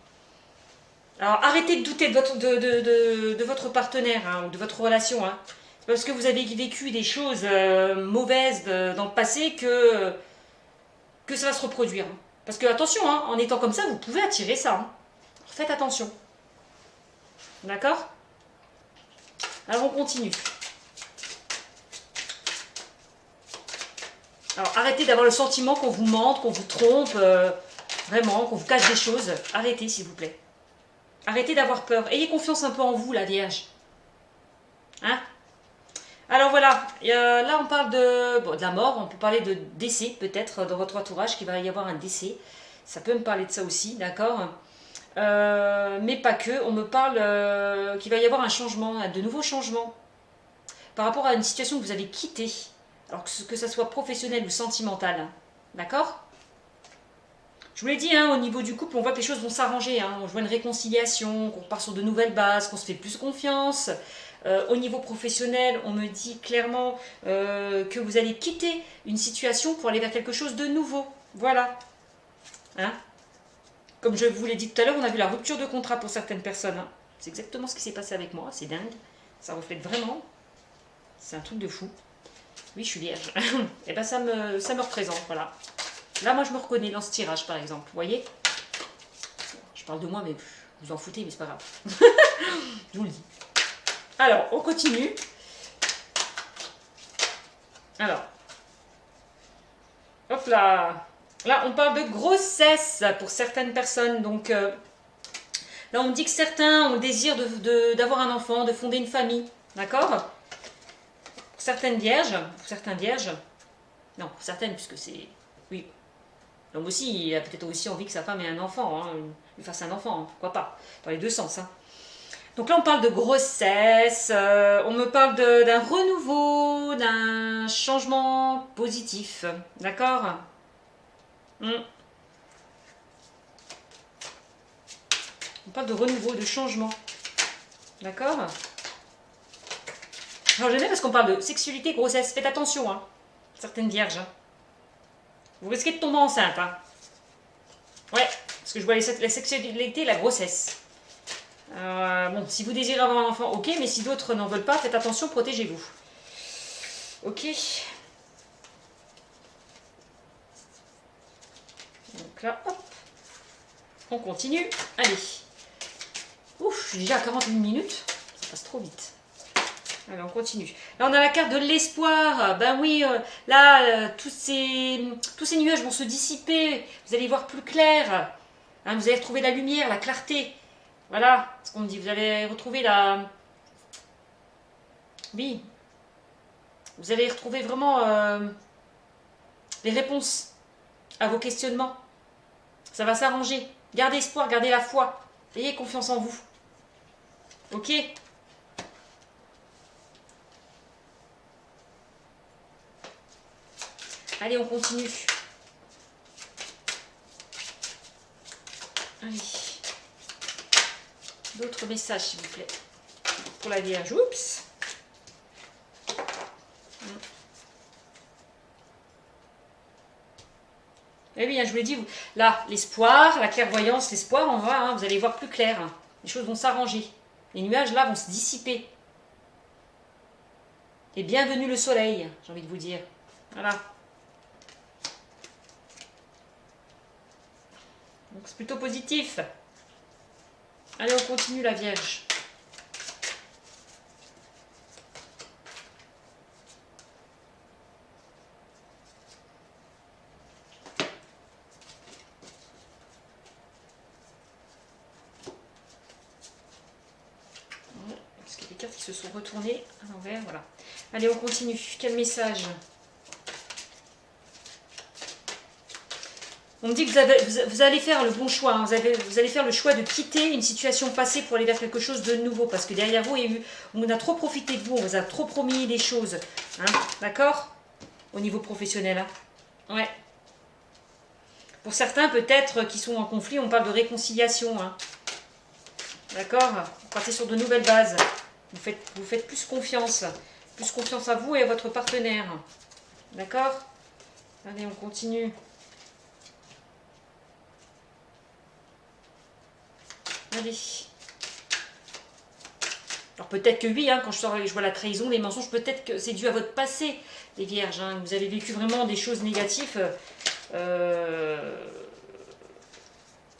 Alors arrêtez de douter de votre partenaire hein, ou de votre relation. Hein. C'est parce que vous avez vécu des choses mauvaises dans le passé que ça va se reproduire. Hein. Parce que attention, hein, en étant comme ça, vous pouvez attirer ça. Hein. Faites attention. D'accord? Alors on continue. Alors arrêtez d'avoir le sentiment qu'on vous mente, qu'on vous trompe, vraiment, qu'on vous cache des choses. Arrêtez s'il vous plaît. Arrêtez d'avoir peur. Ayez confiance un peu en vous, la Vierge. Hein? Alors voilà, là on parle de la mort, on peut parler de décès peut-être dans votre entourage, qu'il va y avoir un décès. Ça peut me parler de ça aussi, d'accord? Mais pas que, on me parle qu'il va y avoir un changement, de nouveaux changements par rapport à une situation que vous avez quittée. Alors que ça soit professionnel ou sentimental. D'accord? Je vous l'ai dit, hein, au niveau du couple, on voit que les choses vont s'arranger. Hein. On voit une réconciliation, qu'on repart sur de nouvelles bases, qu'on se fait plus confiance. Au niveau professionnel, on me dit clairement que vous allez quitter une situation pour aller vers quelque chose de nouveau. Voilà. Hein? Comme je vous l'ai dit tout à l'heure, on a vu la rupture de contrat pour certaines personnes. Hein. C'est exactement ce qui s'est passé avec moi. C'est dingue. Ça reflète vraiment. C'est un truc de fou. Oui, je suis vierge. Et ben ça me représente, voilà. Là, moi, je me reconnais dans ce tirage, par exemple. Vous voyez? Je parle de moi, mais vous en foutez, mais c'est pas grave. Je vous le dis. Alors, on continue. Alors. Hop là. Là, on parle de grossesse pour certaines personnes. Donc, Là, on me dit que certains ont le désir d'avoir un enfant, de fonder une famille. D'accord? Pour certaines vierges, pour certains vierges, non, pour certaines, puisque c'est... Oui, l'homme aussi, il a peut-être aussi envie que sa femme ait un enfant, hein, lui fasse un enfant, hein, pourquoi pas, dans les deux sens. Hein. Donc là, on parle de grossesse, on me parle d'un renouveau, d'un changement positif, d'accord? On parle de renouveau, de changement, d'accord? Alors j'aime bien parce qu'on parle de sexualité, grossesse, faites attention, hein, certaines vierges. Hein. Vous risquez de tomber enceinte, hein. Ouais, parce que je vois la sexualité et la grossesse. Bon, si vous désirez avoir un enfant, ok, mais si d'autres n'en veulent pas, faites attention, protégez-vous. Ok. Donc là, hop, on continue. Allez. Ouf, je suis déjà à 41 minutes, ça passe trop vite. Allez, on continue. Là, on a la carte de l'espoir. Ben oui, là, tous ces nuages vont se dissiper. Vous allez voir plus clair. Hein, vous allez retrouver la lumière, la clarté. Voilà ce qu'on me dit. Vous allez retrouver la... Oui. Vous allez retrouver vraiment les réponses à vos questionnements. Ça va s'arranger. Gardez espoir, gardez la foi. Ayez confiance en vous. Ok ? Allez, on continue. Allez. D'autres messages, s'il vous plaît. Pour la Vierge. Oups. Eh bien, je vous l'ai dit, là, l'espoir, la clairvoyance, l'espoir, on va, hein, vous allez voir plus clair. Hein. Les choses vont s'arranger. Les nuages, là, vont se dissiper. Et bienvenue le soleil, j'ai envie de vous dire. Voilà. Donc, c'est plutôt positif. Allez, on continue la Vierge. Parce qu'il y a des cartes qui se sont retournées à l'envers, voilà. Allez, on continue. Quel message? On me dit que vous allez faire le bon choix. Hein. Vous allez faire le choix de quitter une situation passée pour aller vers quelque chose de nouveau. Parce que derrière vous, on a trop profité de vous. On vous a trop promis des choses. Hein. D'accord? Au niveau professionnel. Hein. Ouais. Pour certains, peut-être, qui sont en conflit, on parle de réconciliation. Hein. D'accord? Vous partez sur de nouvelles bases. Vous faites plus confiance. Plus confiance à vous et à votre partenaire. D'accord? Allez, on continue. Allez. Alors peut-être que oui, hein, quand je vois la trahison, les mensonges, peut-être que c'est dû à votre passé, les vierges. Hein, vous avez vécu vraiment des choses négatives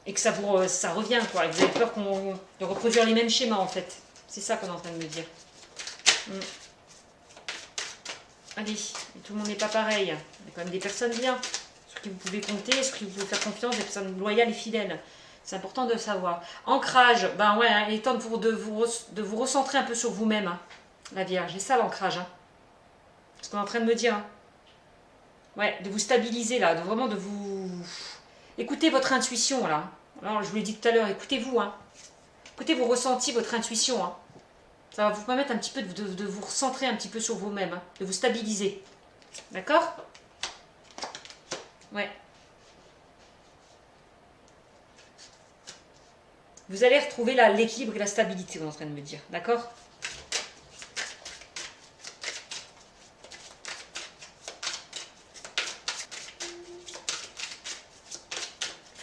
et que ça revient, quoi. Et vous avez peur de reproduire les mêmes schémas, en fait. C'est ça qu'on est en train de me dire. Allez, tout le monde n'est pas pareil. Il y a quand même des personnes bien, sur qui vous pouvez compter, sur qui vous pouvez faire confiance, des personnes loyales et fidèles. C'est important de le savoir. Ancrage, ben ouais, hein, il est temps de vous recentrer un peu sur vous-même, hein, la Vierge. C'est ça l'ancrage. Hein. C'est ce qu'on est en train de me dire. Hein. Ouais, de vous stabiliser là, vraiment de vous... Écoutez votre intuition là. Alors, je vous l'ai dit tout à l'heure, écoutez-vous. Hein. Écoutez vos ressentis, votre intuition. Hein. Ça va vous permettre un petit peu de vous recentrer un petit peu sur vous-même, hein, de vous stabiliser. D'accord? Ouais. Vous allez retrouver l'équilibre et la stabilité, on est en train de me dire. D'accord?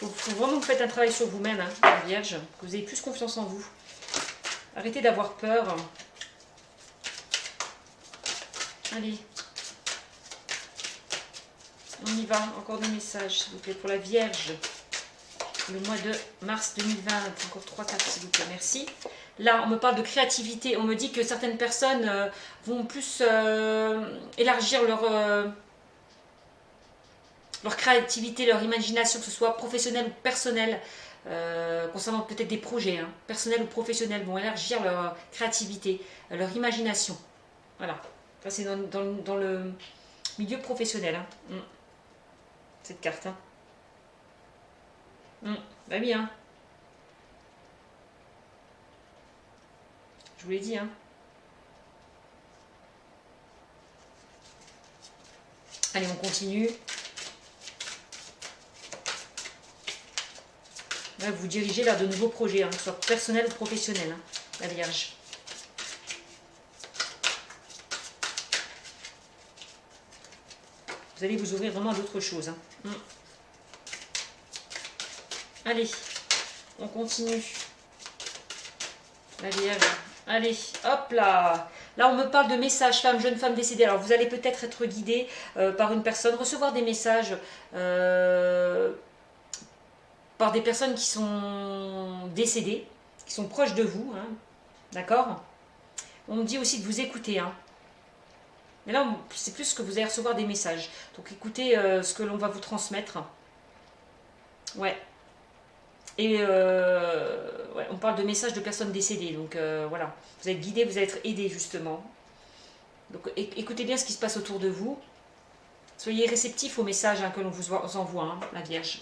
Il faut vraiment que vous faites un travail sur vous-même, hein, la Vierge, que vous ayez plus confiance en vous. Arrêtez d'avoir peur. Allez. On y va. Encore des messages, s'il vous plaît, pour la Vierge. Le mois de mars 2020. Encore 3 cartes, s'il vous plaît. Merci. Là, on me parle de créativité. On me dit que certaines personnes vont plus élargir leur créativité, leur imagination, que ce soit professionnelle ou personnelle. concernant peut-être des projets, hein, personnels ou professionnels, vont élargir leur créativité, leur imagination. Voilà, ça c'est dans le milieu professionnel, hein. Cette carte. Hein. Bah oui, hein. Je vous l'ai dit, hein. Allez, on continue. Là, vous dirigez vers de nouveaux projets, hein, que ce soit personnel ou professionnel, hein, la Vierge. Vous allez vous ouvrir vraiment à d'autres choses. Hein. Allez, on continue. La Vierge. Allez, hop là. Là, on me parle de messages, femmes, jeunes femmes décédées. Alors, vous allez peut-être être guidé par une personne, recevoir des messages par des personnes qui sont décédées, qui sont proches de vous. Hein, d'accord? On me dit aussi de vous écouter. Hein. Mais là, c'est plus que vous allez recevoir des messages. Donc, écoutez ce que l'on va vous transmettre. Ouais. Et ouais, on parle de messages de personnes décédées. Donc, voilà. Vous êtes guidé, vous allez être aidé, justement. Donc, écoutez bien ce qui se passe autour de vous. Soyez réceptifs aux messages hein, que l'on vous envoie, hein, la Vierge.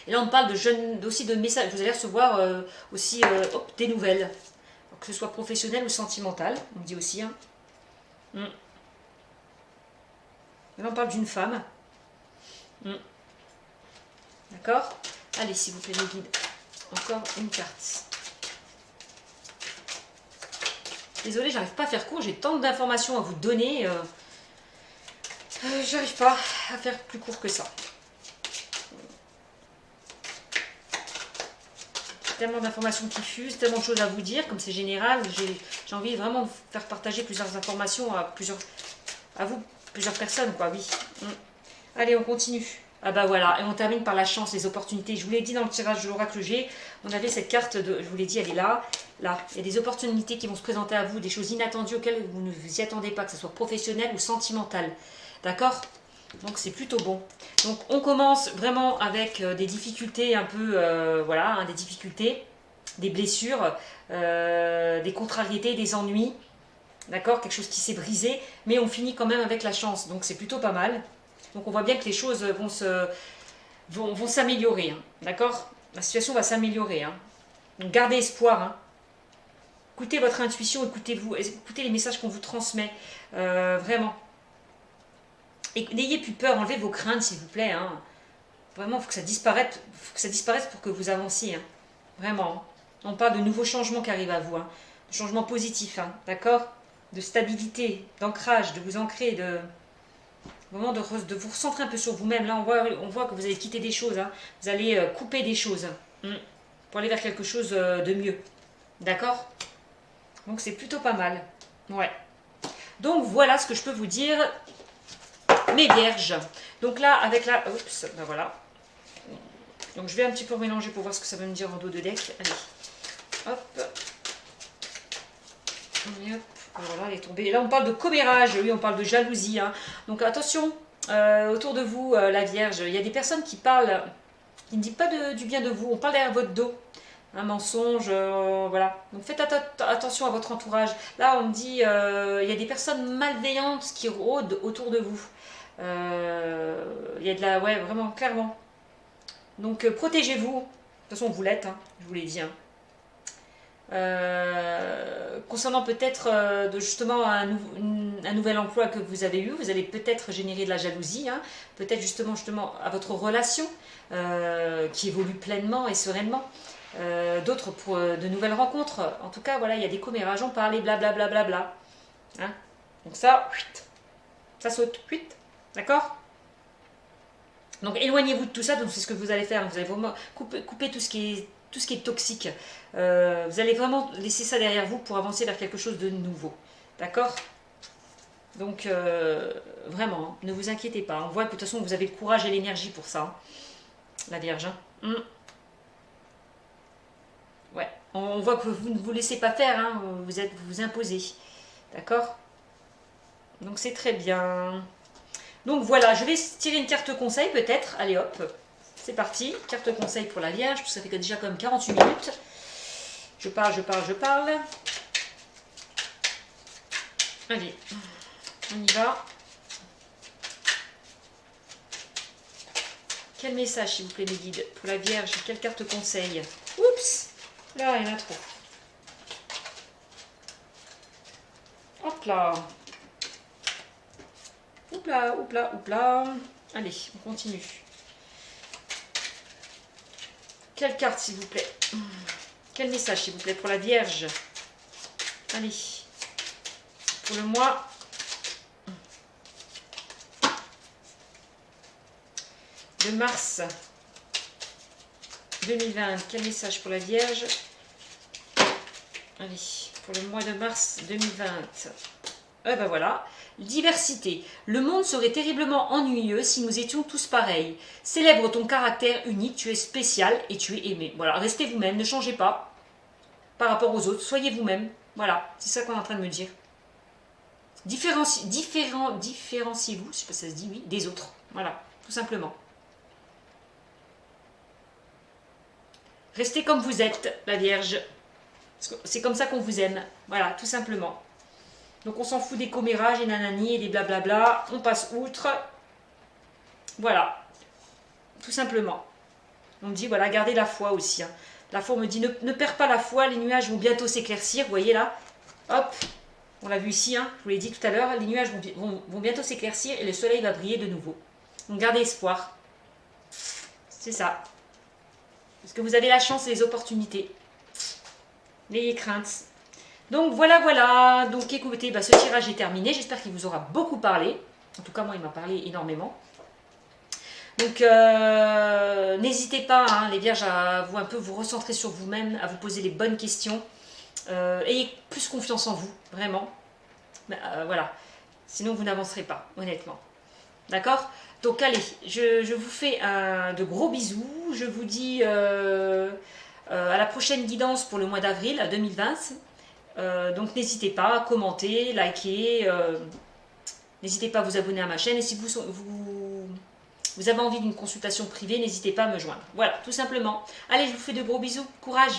Et là, on parle aussi de messages. Vous allez recevoir aussi des nouvelles. Que ce soit professionnel ou sentimental. On me dit aussi. Hein. Là, on parle d'une femme. D'accord? Allez, s'il vous plaît, les guides. Encore une carte. Désolée, j'arrive pas à faire court. J'ai tant d'informations à vous donner. J'arrive pas à faire plus court que ça. Tellement d'informations qui fusent, tellement de choses à vous dire, comme c'est général, j'ai envie vraiment de faire partager plusieurs informations à vous, plusieurs personnes, quoi, oui. Allez, on continue. Ah bah voilà, et on termine par la chance, les opportunités. Je vous l'ai dit dans le tirage de l'oracle G, on avait cette carte, je vous l'ai dit, elle est là, là. Il y a des opportunités qui vont se présenter à vous, des choses inattendues auxquelles vous ne vous y attendez pas, que ce soit professionnel ou sentimental. D'accord ? Donc c'est plutôt bon. Donc on commence vraiment avec des difficultés un peu, voilà, hein, des difficultés, des blessures, des contrariétés, des ennuis, d'accord, quelque chose qui s'est brisé, mais on finit quand même avec la chance, donc c'est plutôt pas mal. Donc on voit bien que les choses vont s'améliorer, hein, d'accord. La situation va s'améliorer, hein. Donc gardez espoir, hein. Écoutez votre intuition, écoutez les messages qu'on vous transmet, vraiment. Et n'ayez plus peur, enlevez vos craintes s'il vous plaît. Hein. Vraiment, il faut que ça disparaisse pour que vous avanciez. Hein. Vraiment. On parle de nouveaux changements qui arrivent à vous. Hein. De changements positifs, hein. D'accord? De stabilité, d'ancrage, de vous ancrer, vraiment de vous recentrer un peu sur vous-même. Là, on voit que vous allez quitter des choses. Hein. Vous allez couper des choses. Pour aller vers quelque chose de mieux. D'accord? Donc, c'est plutôt pas mal. Ouais. Donc, voilà ce que je peux vous dire. Mes vierges. Donc là, avec la... Oups, ben voilà. Donc je vais un petit peu mélanger pour voir ce que ça va me dire en dos de deck. Allez. Hop. Et hop. Voilà, elle est tombée. Et là, on parle de commérage. Oui, on parle de jalousie. Hein. Donc attention, autour de vous, la Vierge, il y a des personnes qui parlent, qui ne disent pas du bien de vous. On parle derrière votre dos. Un mensonge, voilà. Donc faites attention à votre entourage. Là, on me dit, il y a des personnes malveillantes qui rôdent autour de vous. Il y a de la... Ouais, vraiment, clairement. Donc, protégez-vous. De toute façon, vous l'êtes, hein, je vous l'ai dit. Hein. Concernant peut-être justement un nouvel emploi que vous avez eu, vous allez peut-être générer de la jalousie. Hein, peut-être justement à votre relation qui évolue pleinement et sereinement. D'autres pour de nouvelles rencontres. En tout cas, voilà, il y a des commérages, on parle et blablabla. Bla, bla, bla, bla. Hein. Donc ça saute. D'accord? Donc éloignez-vous de tout ça, donc c'est ce que vous allez faire. Vous allez vraiment couper tout ce qui est toxique. Vous allez vraiment laisser ça derrière vous pour avancer vers quelque chose de nouveau. D'accord? Donc vraiment, ne vous inquiétez pas. On voit que de toute façon vous avez le courage et l'énergie pour ça. Hein, la Vierge. Hein. Ouais. On voit que vous ne vous laissez pas faire. Hein, vous vous imposez. D'accord? Donc c'est très bien. Donc voilà, je vais tirer une carte conseil peut-être. Allez hop, c'est parti. Carte conseil pour la Vierge, ça fait déjà quand même 48 minutes. Je parle. Allez, on y va. Quel message, s'il vous plaît, mes guides, pour la Vierge? Quelle carte conseil? Oups, là, il y en a trop. Hop là. Oupla. Allez, on continue. Quelle carte, s'il vous plaît? Quel message, s'il vous plaît, pour la Vierge? Allez, pour le mois de mars 2020. Quel message pour la Vierge? Allez, pour le mois de mars 2020. Ben voilà. Diversité. Le monde serait terriblement ennuyeux si nous étions tous pareils. Célèbre ton caractère unique, tu es spécial et tu es aimé. Voilà, restez vous-même, ne changez pas par rapport aux autres, soyez vous-même. Voilà, c'est ça qu'on est en train de me dire. Différenciez-vous, je sais pas si ça se dit, oui, des autres. Voilà, tout simplement. Restez comme vous êtes, la Vierge. C'est comme ça qu'on vous aime. Voilà, tout simplement. Donc on s'en fout des commérages et nanani et des blablabla. On passe outre. Voilà. Tout simplement. On me dit, voilà, gardez la foi aussi. Hein. La foi, on me dit, ne perds pas la foi. Les nuages vont bientôt s'éclaircir. Vous voyez là. Hop. On l'a vu ici. Hein. Je vous l'ai dit tout à l'heure. Les nuages vont bientôt s'éclaircir et le soleil va briller de nouveau. Donc gardez espoir. C'est ça. Parce que vous avez la chance et les opportunités. N'ayez crainte. Donc voilà. Donc écoutez, ce tirage est terminé. J'espère qu'il vous aura beaucoup parlé. En tout cas, moi, il m'a parlé énormément. Donc n'hésitez pas, hein, les Vierges, à vous un peu vous recentrer sur vous-même, à vous poser les bonnes questions. Ayez plus confiance en vous, vraiment. Voilà. Sinon, vous n'avancerez pas, honnêtement. D'accord? Donc allez, je vous fais de gros bisous. Je vous dis à la prochaine guidance pour le mois d'avril 2020. Donc n'hésitez pas à commenter, liker. N'hésitez pas à vous abonner à ma chaîne. Et si vous avez envie d'une consultation privée, n'hésitez pas à me joindre. Voilà, tout simplement. Allez, je vous fais de gros bisous. Courage!